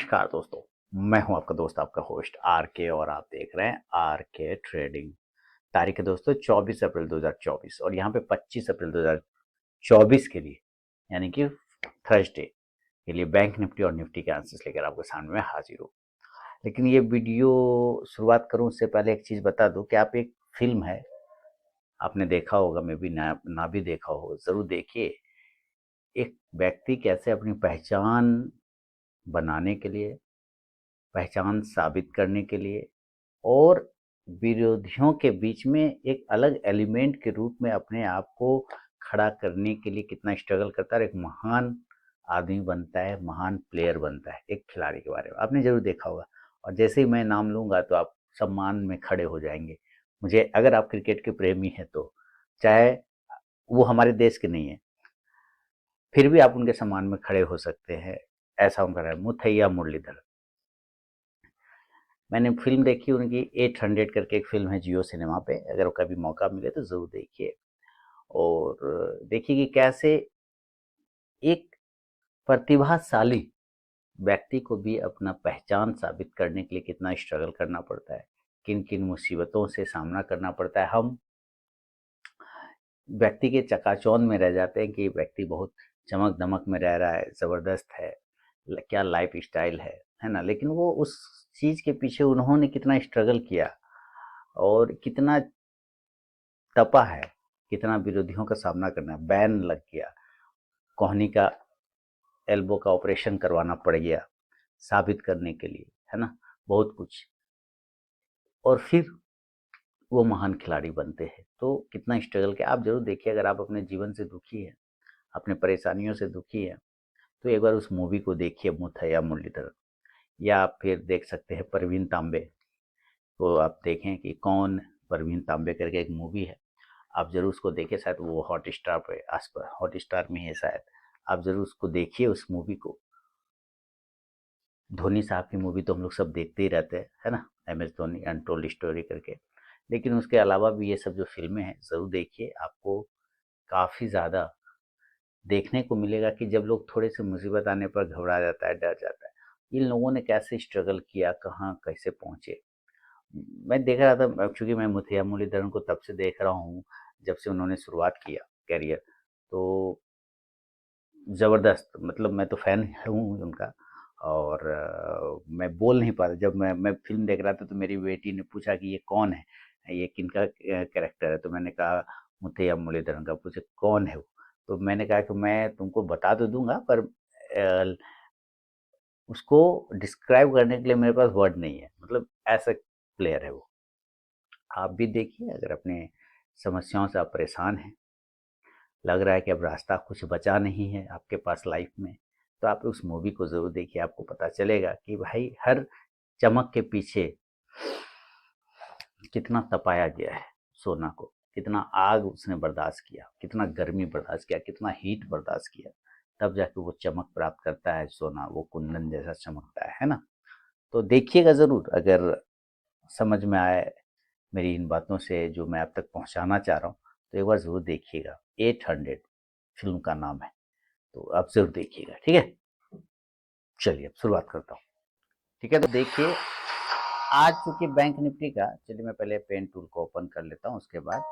नमस्कार दोस्तों। मैं हूं आपका दोस्त, आपका होस्ट आर के, और आप देख रहे हैं आर के ट्रेडिंग। तारीख है दोस्तों 24 अप्रैल 2024, और यहाँ पे 25 अप्रैल 2024 के लिए, यानी कि थर्सडे के लिए बैंक निफ्टी और निफ्टी के आंसर्स लेकर आपके सामने में हाजिर हूँ। लेकिन ये वीडियो शुरुआत करूँ उससे पहले एक चीज़ बता दूँ कि आप, एक फिल्म है, आपने देखा होगा, मैं भी ना भी देखा हो, ज़रूर देखिए। एक व्यक्ति कैसे अपनी पहचान बनाने के लिए, पहचान साबित करने के लिए, और विरोधियों के बीच में एक अलग एलिमेंट के रूप में अपने आप को खड़ा करने के लिए कितना स्ट्रगल करता है, और एक महान आदमी बनता है, महान प्लेयर बनता है। एक खिलाड़ी के बारे में आपने जरूर देखा होगा, और जैसे ही मैं नाम लूंगा तो आप सम्मान में खड़े हो जाएंगे। मुझे, अगर आप क्रिकेट के प्रेमी हैं तो, चाहे वो हमारे देश के नहीं है, फिर भी आप उनके सम्मान में खड़े हो सकते हैं। ऐसा उनका है, मुथैया मुरलीधर। मैंने फिल्म देखी उनकी 800 करके, एक फिल्म है जियो सिनेमा पे, अगर कभी मौका मिले तो ज़रूर देखिए। और देखिए कि कैसे एक प्रतिभाशाली व्यक्ति को भी अपना पहचान साबित करने के लिए कितना स्ट्रगल करना पड़ता है, किन किन मुसीबतों से सामना करना पड़ता है। हम व्यक्ति के चकाचौंध में रह जाते हैं कि व्यक्ति बहुत चमक दमक में रह रहा है, ज़बरदस्त है, क्या लाइफ स्टाइल है ना। लेकिन वो उस चीज़ के पीछे उन्होंने कितना स्ट्रगल किया, और कितना तपा है, कितना विरोधियों का सामना करना है। बैन लग गया, कोहनी का एल्बो का ऑपरेशन करवाना पड़ गया साबित करने के लिए, है ना, बहुत कुछ। और फिर वो महान खिलाड़ी बनते हैं। तो कितना स्ट्रगल किया, आप जरूर देखिए। अगर आप अपने जीवन से दुखी हैं, अपने परेशानियों से दुखी हैं, तो एक बार उस मूवी को देखिए, मुथैया मुरलीधर। या आप फिर देख सकते हैं परवीन तांबे, तो आप देखें कि कौन, परवीन तांबे करके एक मूवी है, आप ज़रूर उसको देखिए। शायद वो हॉट स्टार पे, आस पर हॉट स्टार में है शायद। आप ज़रूर उसको देखिए, उस मूवी को। धोनी साहब की मूवी तो हम लोग सब देखते ही रहते हैं, है ना, M S Dhoni untold story करके। लेकिन उसके अलावा भी ये सब जो फिल्में हैं ज़रूर देखिए, आपको काफ़ी ज़्यादा देखने को मिलेगा कि जब लोग थोड़े से मुसीबत आने पर घबरा जाता है, डर जाता है, इन लोगों ने कैसे स्ट्रगल किया, कहाँ कैसे पहुँचे। मैं देख रहा था, चूँकि मैं मुथैया मुरलीधरन को तब से देख रहा हूँ जब से उन्होंने शुरुआत किया करियर। तो ज़बरदस्त, मतलब मैं तो फ़ैन हूँ उनका। और मैं बोल नहीं पा रहा। जब मैं फ़िल्म देख रहा था तो मेरी बेटी ने पूछा कि ये कौन है? ये किनका कैरेक्टर है? तो मैंने कहा मुथैया मुरलीधरन का। पूछे कौन है वो? तो मैंने कहा कि मैं तुमको बता तो दूँगा, पर उसको डिस्क्राइब करने के लिए मेरे पास वर्ड नहीं है। मतलब ऐसा प्लेयर है वो। आप भी देखिए, अगर अपने समस्याओं से आप परेशान हैं, लग रहा है कि अब रास्ता कुछ बचा नहीं है आपके पास लाइफ में, तो आप उस मूवी को ज़रूर देखिए। आपको पता चलेगा कि भाई हर चमक के पीछे कितना तपाया गया है सोना को, कितना आग उसने बर्दाश्त किया, कितना गर्मी बर्दाश्त किया, कितना हीट बर्दाश्त किया, तब जाके वो चमक प्राप्त करता है सोना, वो कुंदन जैसा चमकता है ना। तो देखिएगा ज़रूर, अगर समझ में आए मेरी इन बातों से जो मैं आप तक पहुंचाना चाह रहा हूँ, तो एक बार ज़रूर देखिएगा। 800 फिल्म का नाम है, तो आप ज़रूर देखिएगा, ठीक है। चलिए अब शुरुआत करता हूँ, ठीक है। तो देखिए, आज चूंकि बैंक निफ्टी का, चलिए मैं पहले पेन टूल को ओपन कर लेता हूँ, उसके बाद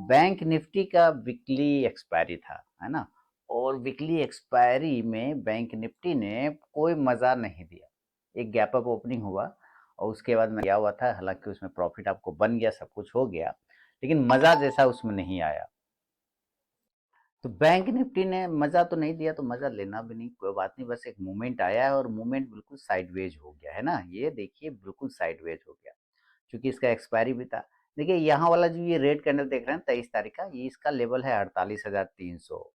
बैंक निफ्टी का वीकली एक्सपायरी था, है ना। और वीकली एक्सपायरी में बैंक निफ्टी ने कोई मज़ा नहीं दिया। एक गैप अप ओपनिंग हुआ, और उसके बाद में गया हुआ था। हालांकि उसमें प्रॉफिट आपको बन गया, सब कुछ हो गया, लेकिन मज़ा जैसा उसमें नहीं आया। तो बैंक निफ्टी ने मज़ा तो नहीं दिया, तो मज़ा लेना भी नहीं, कोई बात नहीं। बस एक मूवमेंट आया है, और मूवमेंट बिल्कुल साइडवेज हो गया है ना। ये देखिए, बिल्कुल साइडवेज हो गया, क्योंकि इसका एक्सपायरी भी था। देखिए यहाँ वाला जो ये रेड कैंडल देख रहे हैं 23 तारीख का, ये इसका लेवल है 48,300।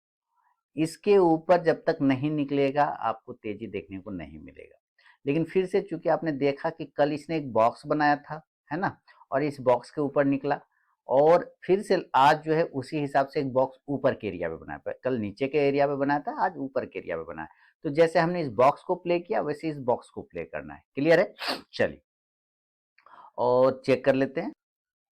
इसके ऊपर जब तक नहीं निकलेगा, आपको तेजी देखने को नहीं मिलेगा। लेकिन फिर से, चूंकि आपने देखा कि कल इसने एक बॉक्स बनाया था, है ना, और इस बॉक्स के ऊपर निकला, और फिर से आज जो है उसी हिसाब से एक बॉक्स ऊपर के एरिया पे बनाया। कल नीचे के एरिया पे बनाया था, आज ऊपर के एरिया पे बनाया। तो जैसे हमने इस बॉक्स को प्ले किया, वैसे इस बॉक्स को प्ले करना है। क्लियर है? चलिए और चेक कर लेते हैं।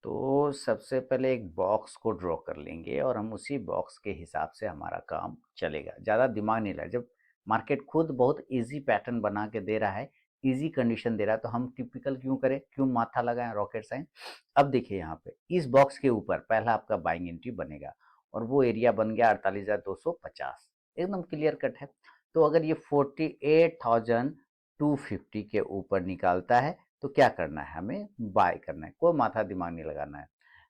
तो सबसे पहले एक बॉक्स को ड्रॉ कर लेंगे, और हम उसी बॉक्स के हिसाब से हमारा काम चलेगा। ज़्यादा दिमाग नहीं लगा। जब मार्केट खुद बहुत इजी पैटर्न बना के दे रहा है, इजी कंडीशन दे रहा है, तो हम टिपिकल क्यों करें, क्यों माथा लगाएं रॉकेट साइंस। अब देखिए यहाँ पे इस बॉक्स के ऊपर पहला आपका बाइंग एंट्री बनेगा और वो एरिया बन गया 48,250, एकदम क्लियर कट है। तो अगर ये 48,250 के ऊपर निकालता है तो क्या करना है, हमें बाय करना है, कोई माथा दिमाग नहीं लगाना है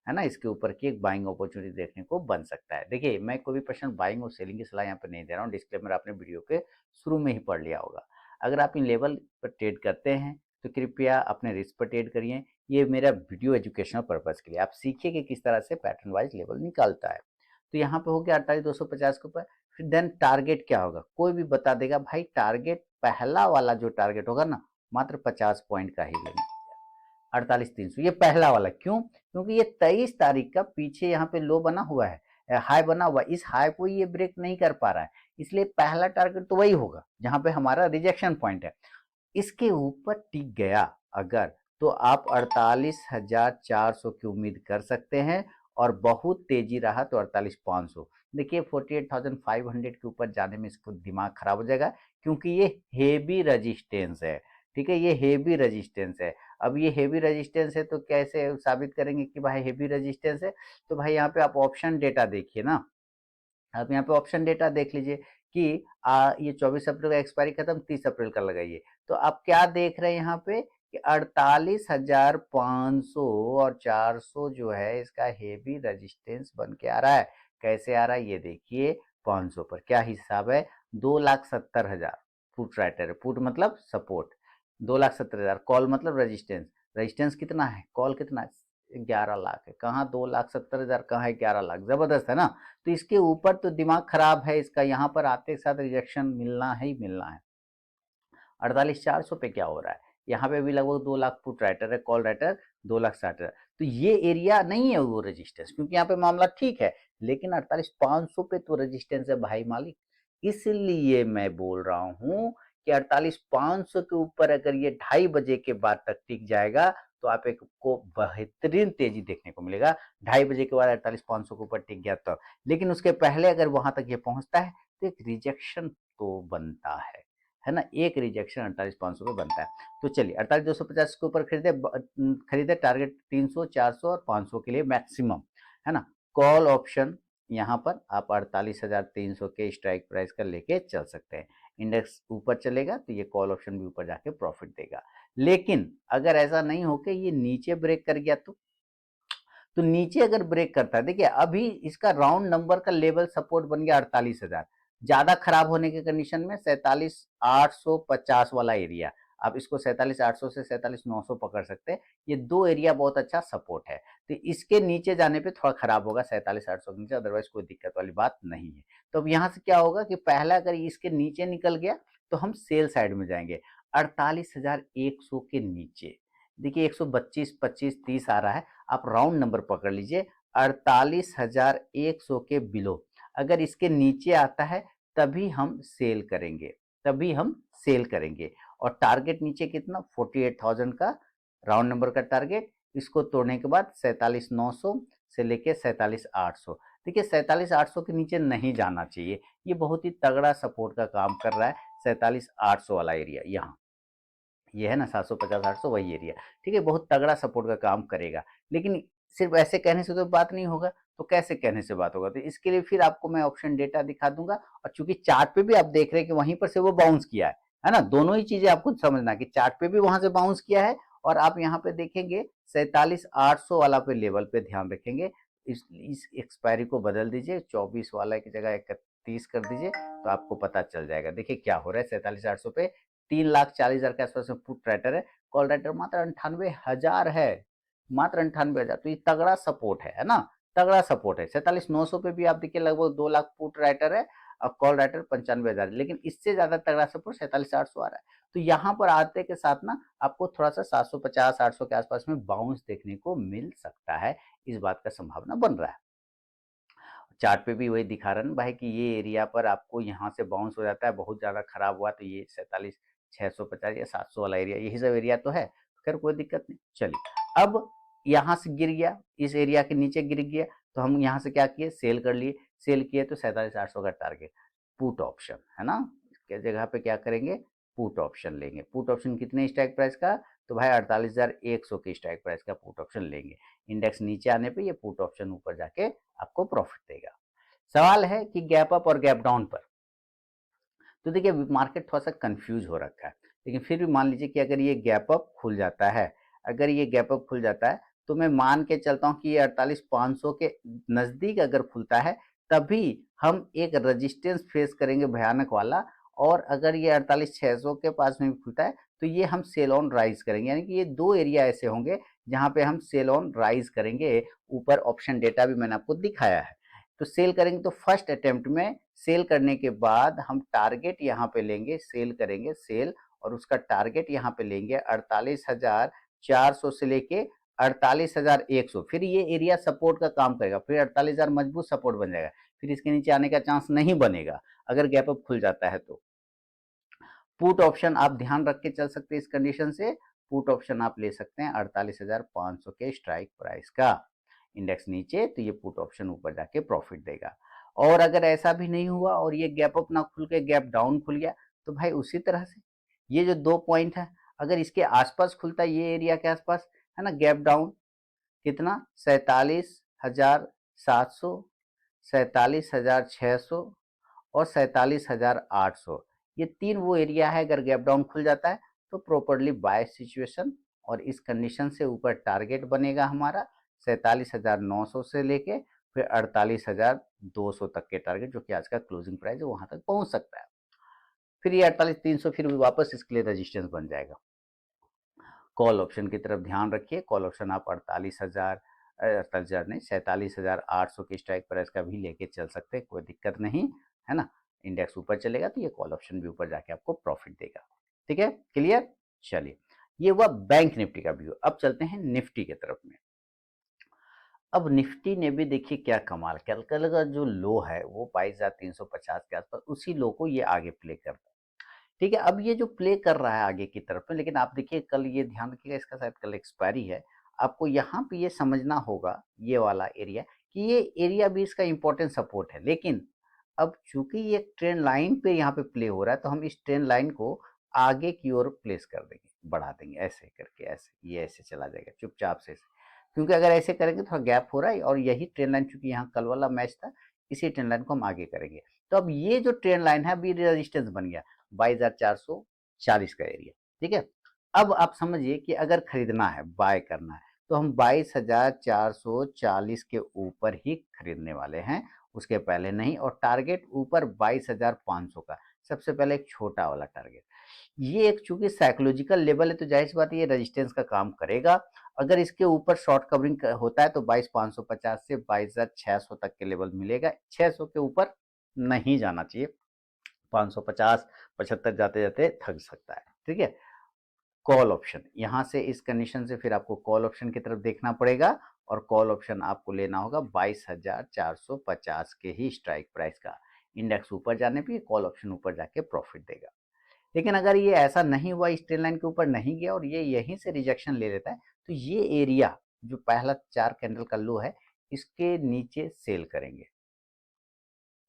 ना। इसके ऊपर की एक बाइंग अपॉर्चुनिटी देखने को बन सकता है। देखिए मैं कोई भी पर्सन बाइंग और सेलिंग की सलाह यहाँ पे नहीं दे रहा हूँ, डिस्क्लेमर आपने वीडियो के शुरू में ही पढ़ लिया होगा। अगर आप इन लेवल पर ट्रेड करते हैं तो कृपया अपने रिस्क पर ट्रेड करिए। ये मेरा वीडियो एजुकेशनल पर्पज के लिए, आप सीखिए कि किस तरह से पैटर्न वाइज लेवल निकालता है। तो यहाँ पे हो गया 48,250 के ऊपर। फिर देन टारगेट क्या होगा, कोई भी बता देगा भाई टारगेट पहला वाला जो टारगेट होगा ना मात्र 50 पॉइंट का ही लेंगे, 48,300, ये पहला वाला। क्यों, क्योंकि ये 23 तारीख का पीछे यहाँ पे लो बना हुआ है, हाई बना हुआ है, इस हाई को ये ब्रेक नहीं कर पा रहा है, इसलिए पहला टारगेट तो वही होगा जहां पे हमारा रिजेक्शन पॉइंट है। इसके ऊपर टिक गया अगर, तो आप 48,400 की उम्मीद कर सकते हैं, और बहुत तेजी रहा तो 48,500। देखिए 48,500 के ऊपर जाने में इसको दिमाग खराब हो जाएगा, क्योंकि ये हेवी रजिस्टेंस है। ठीक है, ये हेवी रजिस्टेंस है। अब ये हेवी रजिस्टेंस है तो कैसे साबित करेंगे कि भाई हेवी रजिस्टेंस है, तो भाई यहाँ पे आप ऑप्शन डेटा देखिए ना, आप यहाँ पे ऑप्शन डेटा देख लीजिए कि ये 24 अप्रैल का एक्सपायरी खत्म, 30 अप्रैल का लगाइए, तो आप क्या देख रहे हैं यहाँ पे कि 48,500 और 400 जो है इसका हेवी रेजिस्टेंस बन के आ रहा है। कैसे आ रहा है ये देखिए, 500 पर क्या हिसाब है, 2,70,000 पुट राइटर है, पुट मतलब सपोर्ट, 2,70,000, कॉल मतलब रेजिस्टेंस, रेजिस्टेंस कितना है, कॉल कितना है, 11 लाख है, कहाँ 2,70,000, कहाँ है 11 लाख, जबरदस्त है ना। तो इसके ऊपर तो दिमाग खराब है इसका, यहाँ पर आते के साथ रिजेक्शन मिलना ही मिलना है। 48,400 पे क्या हो रहा है, यहाँ पे भी लगभग 2 लाख पुट राइटर है, कॉल राइटर 2,60,000, तो ये एरिया नहीं है वो रेजिस्टेंस, क्योंकि यहाँ पे मामला ठीक है, लेकिन 48,500 पे तो रेजिस्टेंस है भाई मालिक। इसलिए मैं बोल रहा हूँ कि 48,500 के ऊपर अगर ये 2:30 बजे के बाद तक टिक जाएगा तो आप एक को बेहतरीन तेजी देखने को मिलेगा। 2:30 बजे के बाद 48,500 के ऊपर टिक गया तो, लेकिन उसके पहले अगर वहां तक ये पहुंचता है तो एक रिजेक्शन तो बनता है ना, एक रिजेक्शन 48,500 पे बनता है। तो चलिए 48,250 के ऊपर खरीदे टारगेट 300, 400 और 500 के लिए मैक्सिमम, है ना। कॉल ऑप्शन यहाँ पर आप 48,300 के स्ट्राइक प्राइस का लेके चल सकते हैं। इंडेक्स ऊपर चलेगा तो ये कॉल ऑप्शन भी ऊपर जाके प्रॉफिट देगा। लेकिन अगर ऐसा नहीं होके ये नीचे ब्रेक कर गया तो नीचे अगर ब्रेक करता है, देखिए अभी इसका राउंड नंबर का लेवल सपोर्ट बन गया 48,000, ज्यादा खराब होने के कंडीशन में 47,850 वाला एरिया, आप इसको 47,800 से 47,900 पकड़ सकते हैं, ये दो एरिया बहुत अच्छा सपोर्ट है। तो इसके नीचे जाने पे थोड़ा खराब होगा 47,800 के नीचे, अदरवाइज कोई दिक्कत वाली बात नहीं है। तो अब यहाँ से क्या होगा कि पहला अगर इसके नीचे निकल गया तो हम सेल साइड में जाएंगे 48,100 के नीचे। देखिए 125, 25, 30 आ रहा है, आप राउंड नंबर पकड़ लीजिए, 48,100 के बिलो अगर इसके नीचे आता है तभी हम सेल करेंगे, तभी हम सेल करेंगे। और टारगेट नीचे कितना, 48,000 का राउंड नंबर का टारगेट, इसको तोड़ने के बाद 47,900 से लेके 47,800। देखिए 47,800 के नीचे नहीं जाना चाहिए, ये बहुत ही तगड़ा सपोर्ट का काम कर रहा है 47,800 वाला एरिया, यहाँ ये है ना 750, 800 वही एरिया, ठीक है, बहुत तगड़ा सपोर्ट का काम करेगा। लेकिन सिर्फ ऐसे कहने से तो बात नहीं होगा, तो कैसे कहने से बात होगा, तो इसके लिए फिर आपको मैं ऑप्शन डेटा दिखा दूंगा, और चूंकि चार्ट पे भी आप देख रहे हैं कि वहीं पर से वो बाउंस किया है ना, दोनों ही चीजें आपको समझना कि चार्ट पे भी वहां से बाउंस किया है, और आप यहाँ पे देखेंगे 47,800 वाला पे लेवल पे ध्यान रखेंगे। इस एक्सपायरी को बदल दीजिए, 24 वाला की जगह 31 कर दीजिए, तो आपको पता चल जाएगा। देखिए क्या हो रहा है 47,800 पे, 3,40,000 के आसपास में पुट राइटर है, कॉल राइटर मात्र 98,000 है, मात्र 98,000, तो ये तगड़ा सपोर्ट है ना, तगड़ा सपोर्ट है। 47,900 पे भी आप देखिए लगभग 2 लाख पुट राइटर है, और कॉल राइटर 95,000, लेकिन इससे ज्यादा तगड़ा सपोर्ट 47,800 आ रहा है। तो यहाँ पर आते के साथ ना आपको थोड़ा सा 750, 800 के आसपास में बाउंस देखने को मिल सकता है, इस बात का संभावना बन रहा है। चार्ट पे भी वही दिखा रहा है ना भाई कि ये एरिया पर आपको यहाँ से बाउंस हो जाता है, बहुत ज़्यादा खराब हुआ तो ये 47,650 या 700 वाला एरिया, यही सब एरिया तो है, खैर कोई दिक्कत नहीं। चलिए अब यहाँ से गिर गया, इस एरिया के नीचे गिर गया, तो हम यहाँ से क्या किए, सेल कर लिए, सेल किए तो 47,800 का टारगेट, पुट ऑप्शन है ना, के जगह पे क्या करेंगे, पुट ऑप्शन लेंगे। पुट ऑप्शन कितने स्ट्राइक प्राइस का, तो भाई 48,100 के स्ट्राइक प्राइस का पुट ऑप्शन लेंगे। इंडेक्स नीचे आने पे ये पुट ऑप्शन ऊपर जाके आपको प्रॉफिट देगा। सवाल है कि गैप अप और गैप डाउन पर, तो देखिए मार्केट थोड़ा सा कंफ्यूज हो रखा है, लेकिन फिर भी मान लीजिए कि अगर ये गैप अप खुल जाता है, अगर ये गैप अप खुल जाता है तो मैं मान के चलता हूँ कि ये 48,500 के नज़दीक अगर खुलता है तभी हम एक रेजिस्टेंस फेस करेंगे भयानक वाला, और अगर ये 48,600 के पास में भी खुलता है तो ये हम सेल ऑन राइज करेंगे। यानी कि ये दो एरिया ऐसे होंगे जहाँ पे हम सेल ऑन राइज करेंगे। ऊपर ऑप्शन डेटा भी मैंने आपको दिखाया है। तो सेल करेंगे तो फर्स्ट अटेम्प्ट में सेल करने के बाद हम टारगेट यहाँ पे लेंगे, सेल करेंगे सेल, और उसका टारगेट यहाँ पे लेंगे 48,400 से लेके 48,100। फिर ये एरिया सपोर्ट का काम करेगा, फिर 48,000 मजबूत सपोर्ट बन जाएगा, फिर इसके नीचे आने का चांस नहीं बनेगा अगर गैप अप खुल जाता है। तो पुट ऑप्शन आप ध्यान रख के चल सकते हैं। इस कंडीशन से पुट ऑप्शन आप ले सकते हैं 48,500 के स्ट्राइक प्राइस का। इंडेक्स नीचे तो ये पुट ऑप्शन ऊपर जाके प्रॉफिट देगा। और अगर ऐसा भी नहीं हुआ और ये गैप अप ना खुल के गैप डाउन खुल गया, तो भाई उसी तरह से ये जो 2 पॉइंट है अगर इसके आसपास खुलता है, ये एरिया के आसपास है ना, गैप डाउन कितना 47,700, 47,600 और 47,800, ये तीन वो एरिया है। अगर गैप डाउन खुल जाता है तो प्रॉपरली बाय सिचुएशन, और इस कंडीशन से ऊपर टारगेट बनेगा हमारा 47,900 से लेके फिर 48,200 तक के टारगेट, जो कि आज का क्लोजिंग प्राइस है वहां तक पहुंच सकता है। फिर ये 48,300 फिर भी वापस इसके लिए रेजिस्टेंस बन जाएगा। कॉल ऑप्शन की तरफ ध्यान रखिए। कॉल ऑप्शन आप 48,000 नहीं 47,800 के स्ट्राइक प्राइस का भी लेके चल सकते हैं, कोई दिक्कत नहीं है ना। इंडेक्स ऊपर चलेगा तो ये कॉल ऑप्शन भी ऊपर जाके आपको प्रॉफिट देगा। ठीक है, क्लियर। चलिए, ये हुआ बैंक निफ्टी का व्यू। अब चलते हैं निफ्टी की तरफ में। अब निफ्टी ने भी देखिए क्या कमाल, कल का जो लो है वो 22,350 के आसपास, उसी लो को ये आगे प्ले करता है। ठीक है, अब ये जो प्ले कर रहा है आगे की तरफ में, लेकिन आप देखिए कल ये ध्यान रखिएगा, इसका शायद कल एक्सपायरी है। आपको यहाँ पे ये समझना होगा ये वाला एरिया, कि ये एरिया भी इसका इंपॉर्टेंट सपोर्ट है, लेकिन अब चूंकि ये ट्रेंड लाइन पे यहाँ पे प्ले हो रहा है तो हम इस ट्रेंड लाइन को आगे की ओर प्लेस कर देंगे, बढ़ा देंगे ऐसे करके, ऐसे ये ऐसे चला जाएगा चुपचाप से, क्योंकि अगर ऐसे करेंगे थोड़ा गैप हो रहा है, और यही ट्रेंड लाइन चूंकि यहाँ कल वाला मैच था, इसी ट्रेंड लाइन को हम आगे करेंगे। तो अब ये जो ट्रेंड लाइन है अभी रेजिस्टेंस बन गया 22,440 का एरिया। ठीक है, अब आप समझिए कि अगर खरीदना है, बाय करना है, तो हम 22,440 के ऊपर ही खरीदने वाले हैं, उसके पहले नहीं। और टारगेट ऊपर 22,500 का, सबसे पहले एक छोटा वाला टारगेट। ये एक चूंकि साइकोलॉजिकल लेवल है तो जाहिर सी बात है ये रेजिस्टेंस का काम करेगा। अगर इसके ऊपर शॉर्ट कवरिंग होता है तो 22,550 से 22,600 तक के लेवल मिलेगा। 600 के ऊपर नहीं जाना चाहिए, 550 75 जाते जाते थक सकता है। ठीक है, कॉल ऑप्शन यहां से इस कंडीशन से फिर आपको कॉल ऑप्शन की तरफ देखना पड़ेगा, और कॉल ऑप्शन आपको लेना होगा 22,450 के ही स्ट्राइक प्राइस का। इंडेक्स ऊपर जाने पे कॉल ऑप्शन ऊपर जाके प्रॉफिट देगा। लेकिन अगर ये ऐसा नहीं हुआ, इस ट्रेंड लाइन के ऊपर नहीं गया और ये यहीं से रिजेक्शन ले लेता है, तो ये एरिया जो पहला 4 कैंडल का लो है इसके नीचे सेल करेंगे।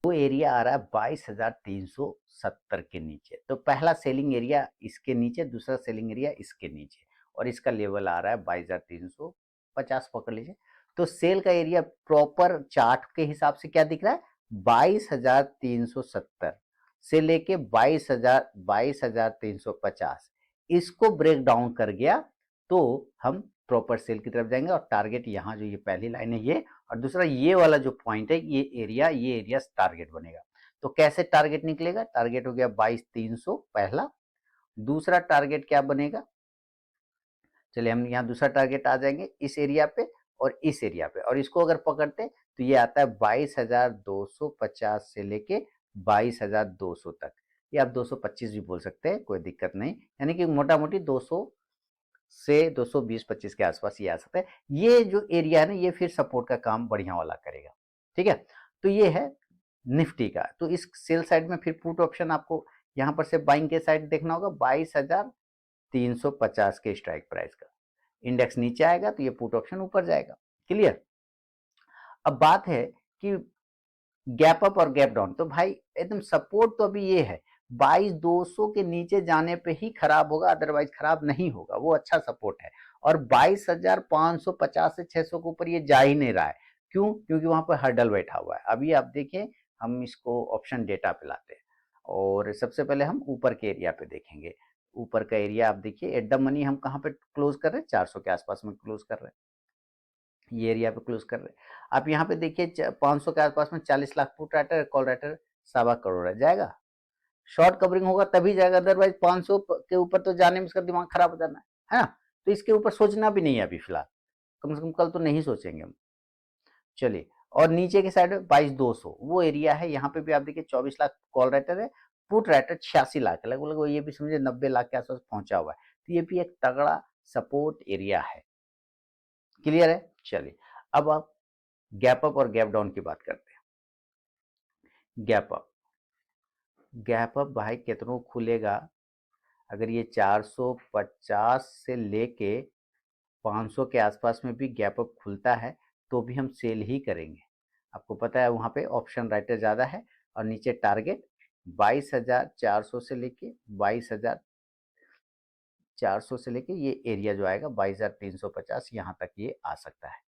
वो एरिया आ रहा है 22,370 के नीचे, तो पहला सेलिंग एरिया इसके नीचे, दूसरा सेलिंग एरिया इसके नीचे, और इसका लेवल आ रहा है 22,350 पकड़ लीजिए। तो सेल का एरिया प्रॉपर चार्ट के हिसाब से क्या दिख रहा है, 22,370 से लेके 22,350, इसको ब्रेक डाउन कर गया तो हम प्रॉपर सेल की तरफ जाएंगे। और टारगेट यहाँ जो ये पहली लाइन है ये, और दूसरा ये वाला जो पॉइंट है ये एरिया टारगेट बनेगा। तो कैसे टारगेट निकलेगा, टारगेट हो गया 22,300 पहला, दूसरा टारगेट क्या बनेगा, चलिए हम यहाँ दूसरा टारगेट आ जाएंगे इस एरिया पे और इस एरिया पे, और इसको अगर पकड़ते तो ये आता है 22,250 से लेके 22,200 तक। ये आप 225 भी बोल सकते हैं, कोई दिक्कत नहीं, यानी कि मोटा मोटी 200 से 220-25 के आसपास ये आ सकता है। ये जो एरिया है ना ये फिर सपोर्ट का काम बढ़िया वाला करेगा। ठीक है, तो ये है निफ्टी का। तो इस सेल साइड में फिर पुट ऑप्शन आपको यहाँ पर से बाइंग के साइड देखना होगा 22,350 के स्ट्राइक प्राइस का। इंडेक्स नीचे आएगा तो ये पुट ऑप्शन ऊपर जाएगा। क्लियर। अब बात है कि गैप अप और गैप डाउन, तो भाई एकदम सपोर्ट तो अभी ये है, 22,200 के नीचे जाने पे ही खराब होगा, अदरवाइज खराब नहीं होगा, वो अच्छा सपोर्ट है। और 22,550 से 600 के ऊपर ये जा ही नहीं रहा है। क्यों? क्योंकि वहां पर हर्डल बैठा हुआ है। अभी आप देखिए, हम इसको ऑप्शन डेटा पे लाते हैं और सबसे पहले हम ऊपर के एरिया पे देखेंगे। ऊपर का एरिया आप देखिए, एट द मनी हम कहाँ पे क्लोज कर रहे हैं, 400 के आसपास में क्लोज कर रहे हैं, ये एरिया पे क्लोज कर रहे हैं। आप यहाँ पे देखिए 500 के आसपास में 40 lakh put writer, call writer 2.25 crore है, जाएगा। शॉर्ट कवरिंग होगा तभी जाएगा, अदरवाइज 500 के ऊपर तो जाने में इसका दिमाग खराब हो जाना है ना। तो इसके ऊपर सोचना भी नहीं है अभी फिलहाल, कम से कम कल तो नहीं सोचेंगे हम। चलिए, और नीचे के साइड में 22,200 वो एरिया है, यहाँ पे भी आप देखिए 24 लाख कॉल राइटर है, पुट राइटर 86 लाख है, लगभग ये भी समझे 90 लाख के आसपास पहुंचा हुआ है। तो ये भी एक तगड़ा सपोर्ट एरिया है। क्लियर है? चलिए, अब आप गैप अप और गैप डाउन की बात करते हैं। गैप अप भाई कितनों खुलेगा? अगर ये 450 से लेके 500 के आसपास में भी गैप अप खुलता है तो भी हम सेल ही करेंगे। आपको पता है वहां पे ऑप्शन राइटर ज़्यादा है और नीचे टारगेट 22,400 से लेके 22,400 से लेके ये एरिया जो आएगा 22,350 यहाँ तक ये आ सकता है।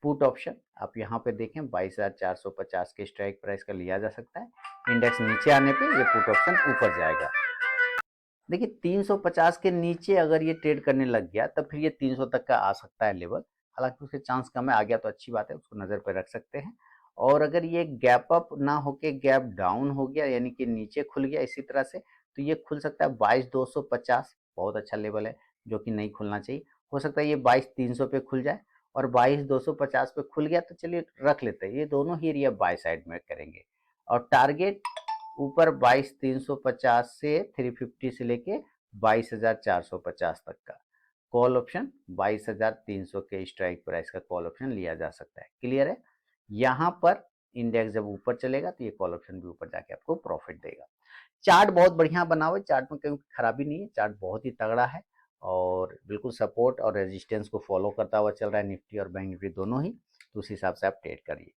पुट ऑप्शन आप यहाँ पे देखें 22,450 के स्ट्राइक प्राइस का लिया जा सकता है। इंडेक्स नीचे आने पे ये पुट ऑप्शन ऊपर जाएगा। देखिए 350 के नीचे अगर ये ट्रेड करने लग गया तब फिर ये 300 तक का आ सकता है लेवल। हालांकि उसके चांस कम है, आ गया तो अच्छी बात है, उसको नज़र पर रख सकते हैं। और अगर ये गैप अप ना होके गैप डाउन हो गया, यानी कि नीचे खुल गया इसी तरह से, तो ये खुल सकता है 22,250, बहुत अच्छा लेवल है जो कि नहीं खुलना चाहिए। हो सकता है ये 22,300 पे खुल जाए, और 22,250 पे खुल गया तो चलिए रख लेते हैं। ये दोनों ही एरिया बाय साइड में करेंगे। और टारगेट ऊपर 22,350 से 350 से लेके 22,450 तक का। कॉल ऑप्शन 22,300 के स्ट्राइक प्राइस का कॉल ऑप्शन लिया जा सकता है। क्लियर है? यहाँ पर इंडेक्स जब ऊपर चलेगा तो ये कॉल ऑप्शन भी ऊपर जाके आपको प्रॉफिट देगा। चार्ट बहुत बढ़िया बना हुआ है, चार्ट में कोई खराबी नहीं है, चार्ट बहुत ही तगड़ा है और बिल्कुल सपोर्ट और रेजिस्टेंस को फॉलो करता हुआ चल रहा है निफ्टी और बैंक निफ्टी दोनों ही। तो उस हिसाब से आप ट्रेड करिए।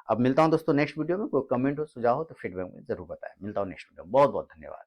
अब मिलता हूं दोस्तों नेक्स्ट वीडियो में। कोई कमेंट हो, सुझाव हो तो फीडबैक में जरूर बताएं। मिलता हूं नेक्स्ट वीडियो में। बहुत बहुत धन्यवाद।